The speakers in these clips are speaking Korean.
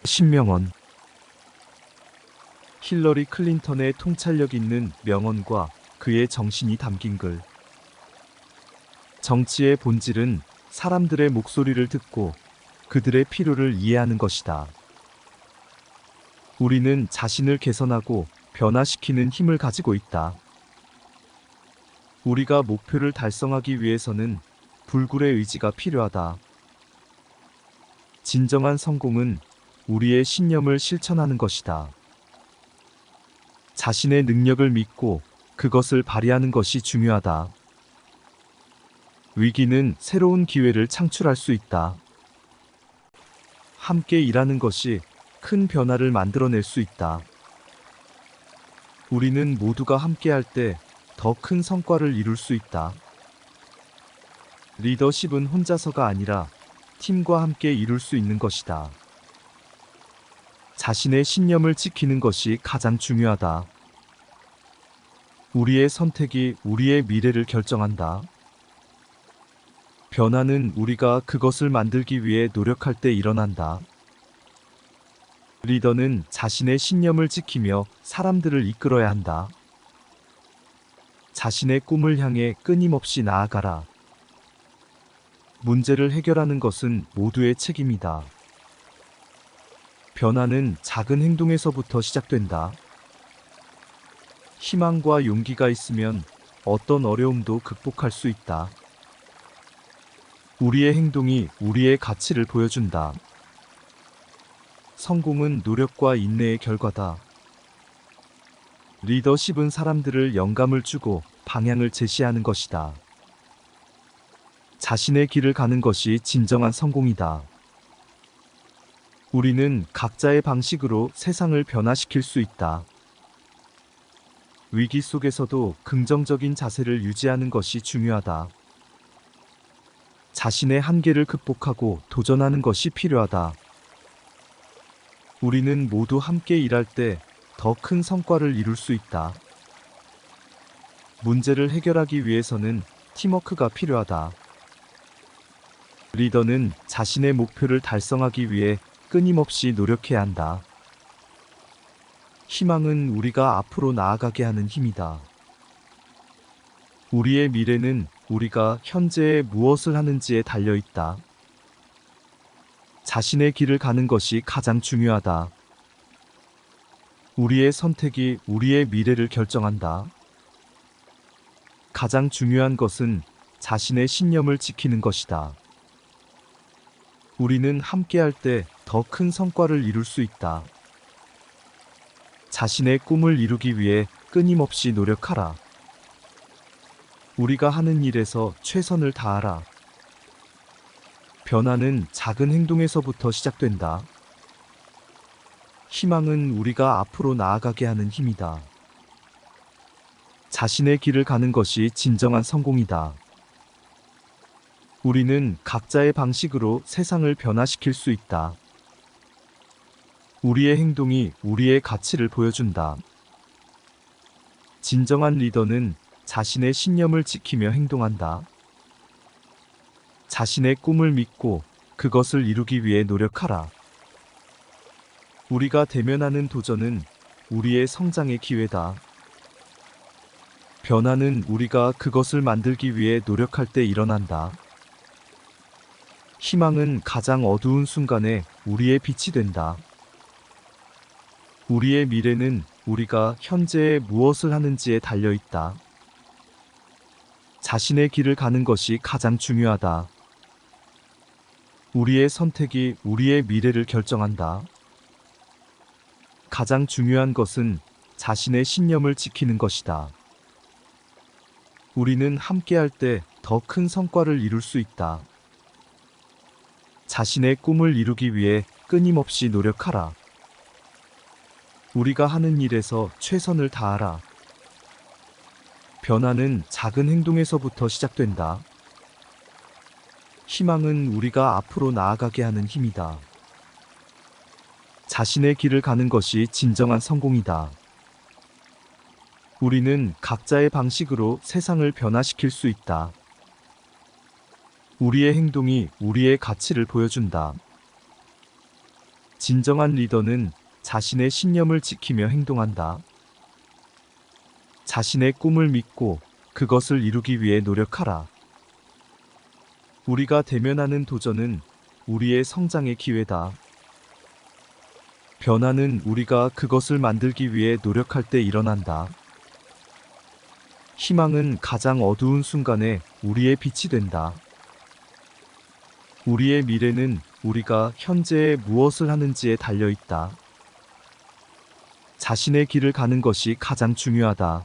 신명언. 힐러리 클린턴의 통찰력 있는 명언과 그의 정신이 담긴 글. 정치의 본질은 사람들의 목소리를 듣고 그들의 필요를 이해하는 것이다. 우리는 자신을 개선하고 변화시키는 힘을 가지고 있다. 우리가 목표를 달성하기 위해서는 불굴의 의지가 필요하다. 진정한 성공은 우리의 신념을 실천하는 것이다. 자신의 능력을 믿고 그것을 발휘하는 것이 중요하다. 위기는 새로운 기회를 창출할 수 있다. 함께 일하는 것이 큰 변화를 만들어낼 수 있다. 우리는 모두가 함께할 때 더 큰 성과를 이룰 수 있다. 리더십은 혼자서가 아니라 팀과 함께 이룰 수 있는 것이다. 자신의 신념을 지키는 것이 가장 중요하다. 우리의 선택이 우리의 미래를 결정한다. 변화는 우리가 그것을 만들기 위해 노력할 때 일어난다. 리더는 자신의 신념을 지키며 사람들을 이끌어야 한다. 자신의 꿈을 향해 끊임없이 나아가라. 문제를 해결하는 것은 모두의 책임이다. 변화는 작은 행동에서부터 시작된다. 희망과 용기가 있으면 어떤 어려움도 극복할 수 있다. 우리의 행동이 우리의 가치를 보여준다. 성공은 노력과 인내의 결과다. 리더십은 사람들을 영감을 주고 방향을 제시하는 것이다. 자신의 길을 가는 것이 진정한 성공이다. 우리는 각자의 방식으로 세상을 변화시킬 수 있다. 위기 속에서도 긍정적인 자세를 유지하는 것이 중요하다. 자신의 한계를 극복하고 도전하는 것이 필요하다. 우리는 모두 함께 일할 때 더 큰 성과를 이룰 수 있다. 문제를 해결하기 위해서는 팀워크가 필요하다. 리더는 자신의 목표를 달성하기 위해 끊임없이 노력해야 한다. 희망은 우리가 앞으로 나아가게 하는 힘이다. 우리의 미래는 우리가 현재에 무엇을 하는지에 달려 있다. 자신의 길을 가는 것이 가장 중요하다. 우리의 선택이 우리의 미래를 결정한다. 가장 중요한 것은 자신의 신념을 지키는 것이다. 우리는 함께할 때 더 큰 성과를 이룰 수 있다. 자신의 꿈을 이루기 위해 끊임없이 노력하라. 우리가 하는 일에서 최선을 다하라. 변화는 작은 행동에서부터 시작된다. 희망은 우리가 앞으로 나아가게 하는 힘이다. 자신의 길을 가는 것이 진정한 성공이다. 우리는 각자의 방식으로 세상을 변화시킬 수 있다. 우리의 행동이 우리의 가치를 보여준다. 진정한 리더는 자신의 신념을 지키며 행동한다. 자신의 꿈을 믿고 그것을 이루기 위해 노력하라. 우리가 대면하는 도전은 우리의 성장의 기회다. 변화는 우리가 그것을 만들기 위해 노력할 때 일어난다. 희망은 가장 어두운 순간에 우리의 빛이 된다. 우리의 미래는 우리가 현재에 무엇을 하는지에 달려 있다. 자신의 길을 가는 것이 가장 중요하다. 우리의 선택이 우리의 미래를 결정한다. 가장 중요한 것은 자신의 신념을 지키는 것이다. 우리는 함께할 때 더 큰 성과를 이룰 수 있다. 자신의 꿈을 이루기 위해 끊임없이 노력하라. 우리가 하는 일에서 최선을 다하라. 변화는 작은 행동에서부터 시작된다. 희망은 우리가 앞으로 나아가게 하는 힘이다. 자신의 길을 가는 것이 진정한 성공이다. 우리는 각자의 방식으로 세상을 변화시킬 수 있다. 우리의 행동이 우리의 가치를 보여준다. 진정한 리더는 자신의 신념을 지키며 행동한다. 자신의 꿈을 믿고 그것을 이루기 위해 노력하라. 우리가 대면하는 도전은 우리의 성장의 기회다. 변화는 우리가 그것을 만들기 위해 노력할 때 일어난다. 희망은 가장 어두운 순간에 우리의 빛이 된다. 우리의 미래는 우리가 현재에 무엇을 하는지에 달려 있다. 자신의 길을 가는 것이 가장 중요하다.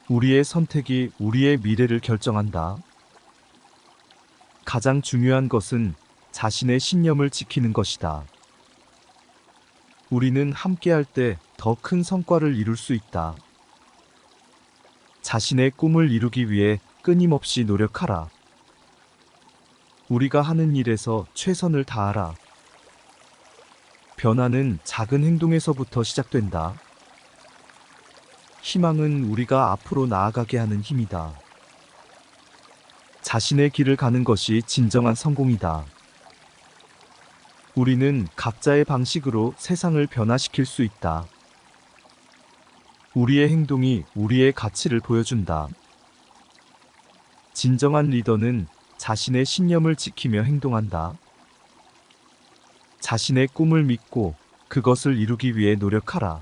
우리의 선택이 우리의 미래를 결정한다. 가장 중요한 것은 자신의 신념을 지키는 것이다. 우리는 함께할 때 더 큰 성과를 이룰 수 있다. 자신의 꿈을 이루기 위해 끊임없이 노력하라. 우리가 하는 일에서 최선을 다하라. 변화는 작은 행동에서부터 시작된다. 희망은 우리가 앞으로 나아가게 하는 힘이다. 자신의 길을 가는 것이 진정한 성공이다. 우리는 각자의 방식으로 세상을 변화시킬 수 있다. 우리의 행동이 우리의 가치를 보여준다. 진정한 리더는 자신의 신념을 지키며 행동한다. 자신의 꿈을 믿고 그것을 이루기 위해 노력하라.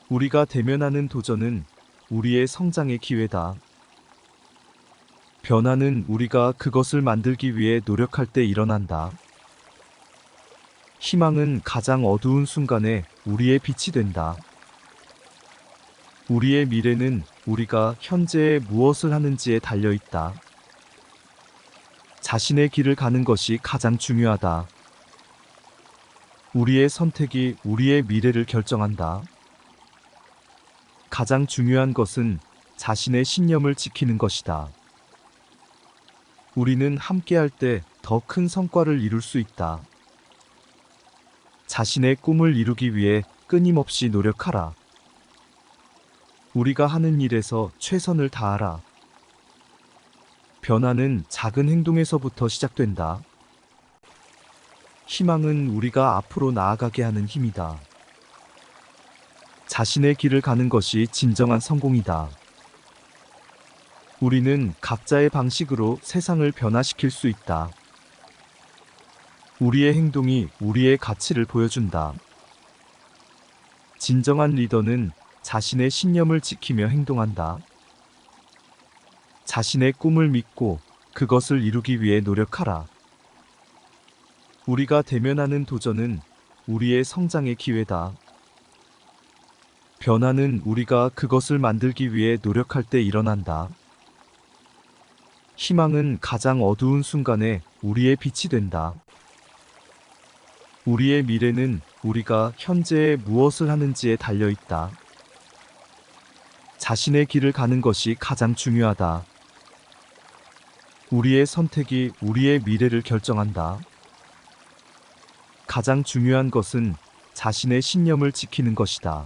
우리가 대면하는 도전은 우리의 성장의 기회다. 변화는 우리가 그것을 만들기 위해 노력할 때 일어난다. 희망은 가장 어두운 순간에 우리의 빛이 된다. 우리의 미래는 우리가 현재에 무엇을 하는지에 달려 있다. 자신의 길을 가는 것이 가장 중요하다. 우리의 선택이 우리의 미래를 결정한다. 가장 중요한 것은 자신의 신념을 지키는 것이다. 우리는 함께할 때 더 큰 성과를 이룰 수 있다. 자신의 꿈을 이루기 위해 끊임없이 노력하라. 우리가 하는 일에서 최선을 다하라. 변화는 작은 행동에서부터 시작된다. 희망은 우리가 앞으로 나아가게 하는 힘이다. 자신의 길을 가는 것이 진정한 성공이다. 우리는 각자의 방식으로 세상을 변화시킬 수 있다. 우리의 행동이 우리의 가치를 보여준다. 진정한 리더는 자신의 신념을 지키며 행동한다. 자신의 꿈을 믿고 그것을 이루기 위해 노력하라. 우리가 대면하는 도전은 우리의 성장의 기회다. 변화는 우리가 그것을 만들기 위해 노력할 때 일어난다. 희망은 가장 어두운 순간에 우리의 빛이 된다. 우리의 미래는 우리가 현재에 무엇을 하는지에 달려 있다. 자신의 길을 가는 것이 가장 중요하다. 우리의 선택이 우리의 미래를 결정한다. 가장 중요한 것은 자신의 신념을 지키는 것이다.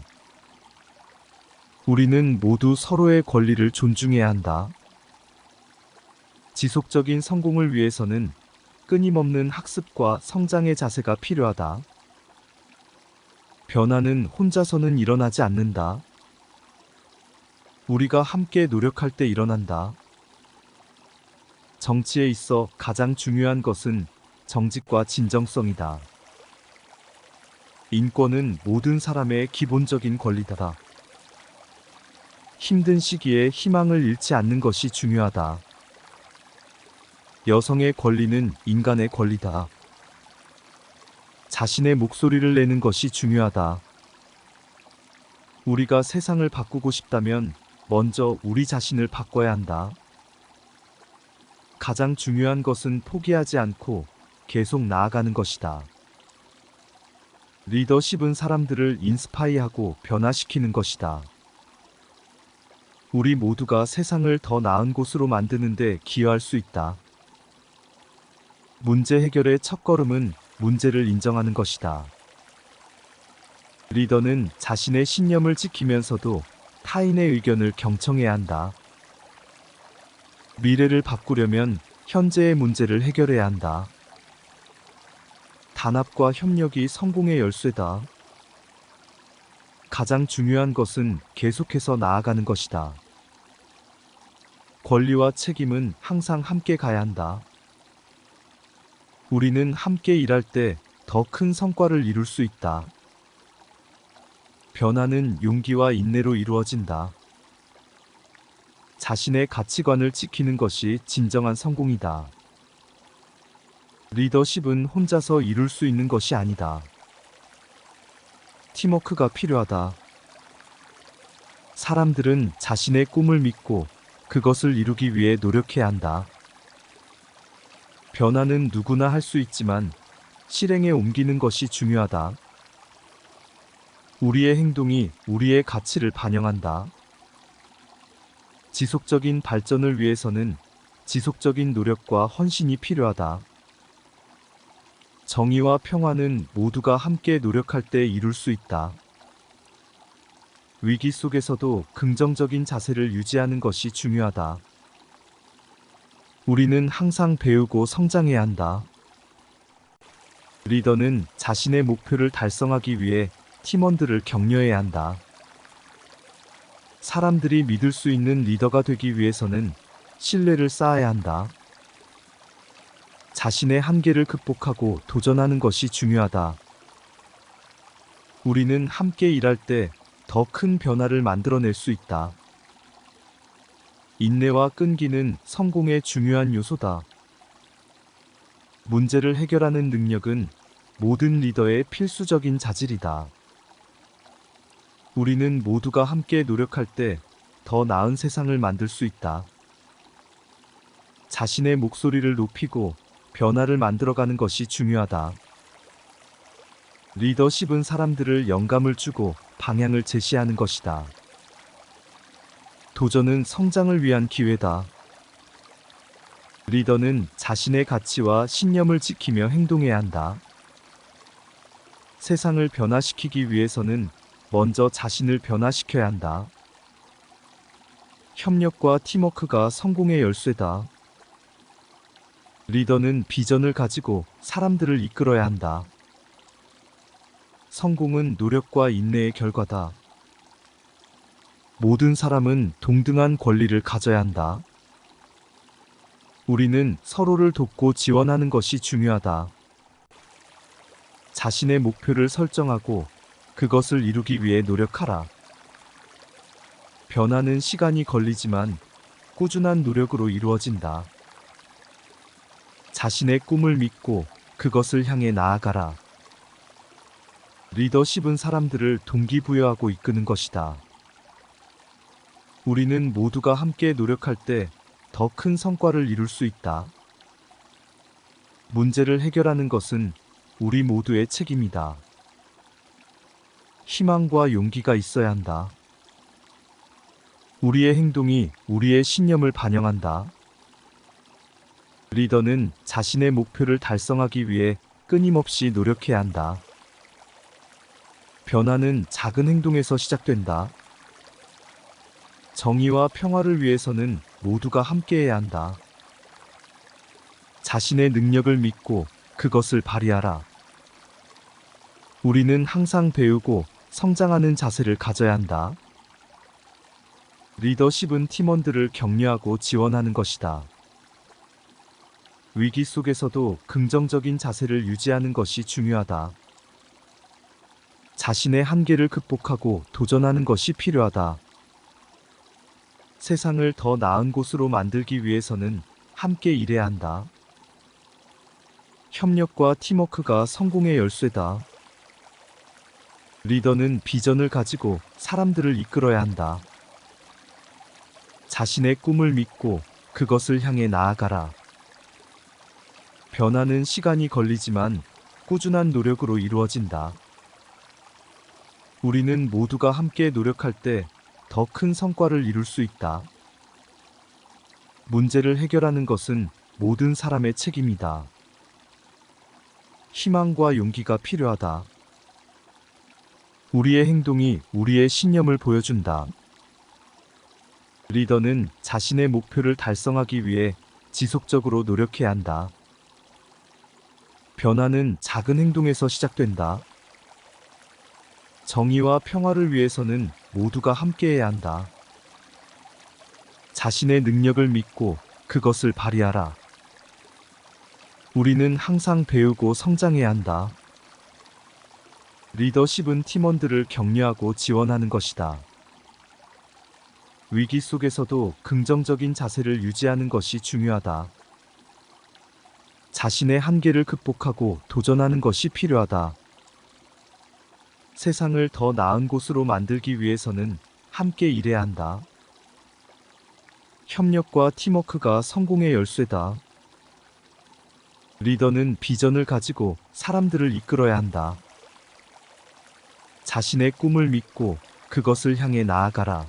우리는 모두 서로의 권리를 존중해야 한다. 지속적인 성공을 위해서는 끊임없는 학습과 성장의 자세가 필요하다. 변화는 혼자서는 일어나지 않는다. 우리가 함께 노력할 때 일어난다. 정치에 있어 가장 중요한 것은 정직과 진정성이다. 인권은 모든 사람의 기본적인 권리다. 힘든 시기에 희망을 잃지 않는 것이 중요하다. 여성의 권리는 인간의 권리다. 자신의 목소리를 내는 것이 중요하다. 우리가 세상을 바꾸고 싶다면 먼저 우리 자신을 바꿔야 한다. 가장 중요한 것은 포기하지 않고 계속 나아가는 것이다. 리더십은 사람들을 인스파이하고 변화시키는 것이다. 우리 모두가 세상을 더 나은 곳으로 만드는 데 기여할 수 있다. 문제 해결의 첫걸음은 문제를 인정하는 것이다. 리더는 자신의 신념을 지키면서도 타인의 의견을 경청해야 한다. 미래를 바꾸려면 현재의 문제를 해결해야 한다. 단합과 협력이 성공의 열쇠다. 가장 중요한 것은 계속해서 나아가는 것이다. 권리와 책임은 항상 함께 가야 한다. 우리는 함께 일할 때 더 큰 성과를 이룰 수 있다. 변화는 용기와 인내로 이루어진다. 자신의 가치관을 지키는 것이 진정한 성공이다. 리더십은 혼자서 이룰 수 있는 것이 아니다. 팀워크가 필요하다. 사람들은 자신의 꿈을 믿고 그것을 이루기 위해 노력해야 한다. 변화는 누구나 할 수 있지만 실행에 옮기는 것이 중요하다. 우리의 행동이 우리의 가치를 반영한다. 지속적인 발전을 위해서는 지속적인 노력과 헌신이 필요하다. 정의와 평화는 모두가 함께 노력할 때 이룰 수 있다. 위기 속에서도 긍정적인 자세를 유지하는 것이 중요하다. 우리는 항상 배우고 성장해야 한다. 리더는 자신의 목표를 달성하기 위해 팀원들을 격려해야 한다. 사람들이 믿을 수 있는 리더가 되기 위해서는 신뢰를 쌓아야 한다. 자신의 한계를 극복하고 도전하는 것이 중요하다. 우리는 함께 일할 때 더 큰 변화를 만들어낼 수 있다. 인내와 끈기는 성공의 중요한 요소다. 문제를 해결하는 능력은 모든 리더의 필수적인 자질이다. 우리는 모두가 함께 노력할 때 더 나은 세상을 만들 수 있다. 자신의 목소리를 높이고 변화를 만들어가는 것이 중요하다. 리더십은 사람들을 영감을 주고 방향을 제시하는 것이다. 도전은 성장을 위한 기회다. 리더는 자신의 가치와 신념을 지키며 행동해야 한다. 세상을 변화시키기 위해서는 먼저 자신을 변화시켜야 한다. 협력과 팀워크가 성공의 열쇠다. 리더는 비전을 가지고 사람들을 이끌어야 한다. 성공은 노력과 인내의 결과다. 모든 사람은 동등한 권리를 가져야 한다. 우리는 서로를 돕고 지원하는 것이 중요하다. 자신의 목표를 설정하고 그것을 이루기 위해 노력하라. 변화는 시간이 걸리지만 꾸준한 노력으로 이루어진다. 자신의 꿈을 믿고 그것을 향해 나아가라. 리더십은 사람들을 동기부여하고 이끄는 것이다. 우리는 모두가 함께 노력할 때 더 큰 성과를 이룰 수 있다. 문제를 해결하는 것은 우리 모두의 책임이다. 희망과 용기가 있어야 한다. 우리의 행동이 우리의 신념을 반영한다. 리더는 자신의 목표를 달성하기 위해 끊임없이 노력해야 한다. 변화는 작은 행동에서 시작된다. 정의와 평화를 위해서는 모두가 함께해야 한다. 자신의 능력을 믿고 그것을 발휘하라. 우리는 항상 배우고 성장하는 자세를 가져야 한다. 리더십은 팀원들을 격려하고 지원하는 것이다. 위기 속에서도 긍정적인 자세를 유지하는 것이 중요하다. 자신의 한계를 극복하고 도전하는 것이 필요하다. 세상을 더 나은 곳으로 만들기 위해서는 함께 일해야 한다. 협력과 팀워크가 성공의 열쇠다. 리더는 비전을 가지고 사람들을 이끌어야 한다. 자신의 꿈을 믿고 그것을 향해 나아가라. 변화는 시간이 걸리지만 꾸준한 노력으로 이루어진다. 우리는 모두가 함께 노력할 때 더 큰 성과를 이룰 수 있다. 문제를 해결하는 것은 모든 사람의 책임이다. 희망과 용기가 필요하다. 우리의 행동이 우리의 신념을 보여준다. 리더는 자신의 목표를 달성하기 위해 지속적으로 노력해야 한다. 변화는 작은 행동에서 시작된다. 정의와 평화를 위해서는 모두가 함께해야 한다. 자신의 능력을 믿고 그것을 발휘하라. 우리는 항상 배우고 성장해야 한다. 리더십은 팀원들을 격려하고 지원하는 것이다. 위기 속에서도 긍정적인 자세를 유지하는 것이 중요하다. 자신의 한계를 극복하고 도전하는 것이 필요하다. 세상을 더 나은 곳으로 만들기 위해서는 함께 일해야 한다. 협력과 팀워크가 성공의 열쇠다. 리더는 비전을 가지고 사람들을 이끌어야 한다. 자신의 꿈을 믿고 그것을 향해 나아가라.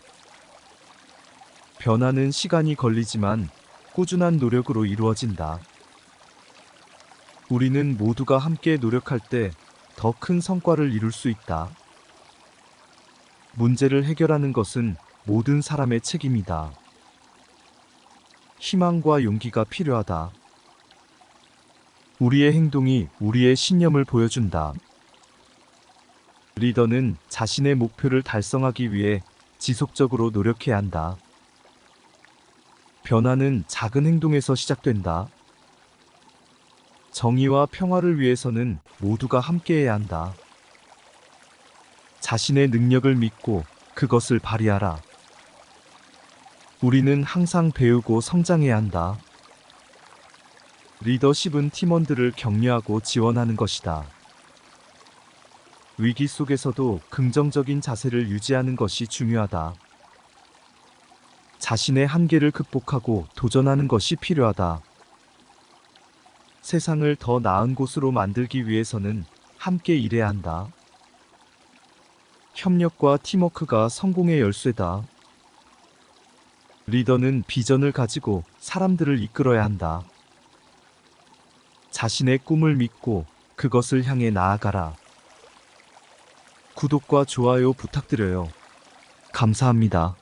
변화는 시간이 걸리지만 꾸준한 노력으로 이루어진다. 우리는 모두가 함께 노력할 때 더 큰 성과를 이룰 수 있다. 문제를 해결하는 것은 모든 사람의 책임이다. 희망과 용기가 필요하다. 우리의 행동이 우리의 신념을 보여준다. 리더는 자신의 목표를 달성하기 위해 지속적으로 노력해야 한다. 변화는 작은 행동에서 시작된다. 정의와 평화를 위해서는 모두가 함께해야 한다. 자신의 능력을 믿고 그것을 발휘하라. 우리는 항상 배우고 성장해야 한다. 리더십은 팀원들을 격려하고 지원하는 것이다. 위기 속에서도 긍정적인 자세를 유지하는 것이 중요하다. 자신의 한계를 극복하고 도전하는 것이 필요하다. 세상을 더 나은 곳으로 만들기 위해서는 함께 일해야 한다. 협력과 팀워크가 성공의 열쇠다. 리더는 비전을 가지고 사람들을 이끌어야 한다. 자신의 꿈을 믿고 그것을 향해 나아가라. 구독과 좋아요 부탁드려요. 감사합니다.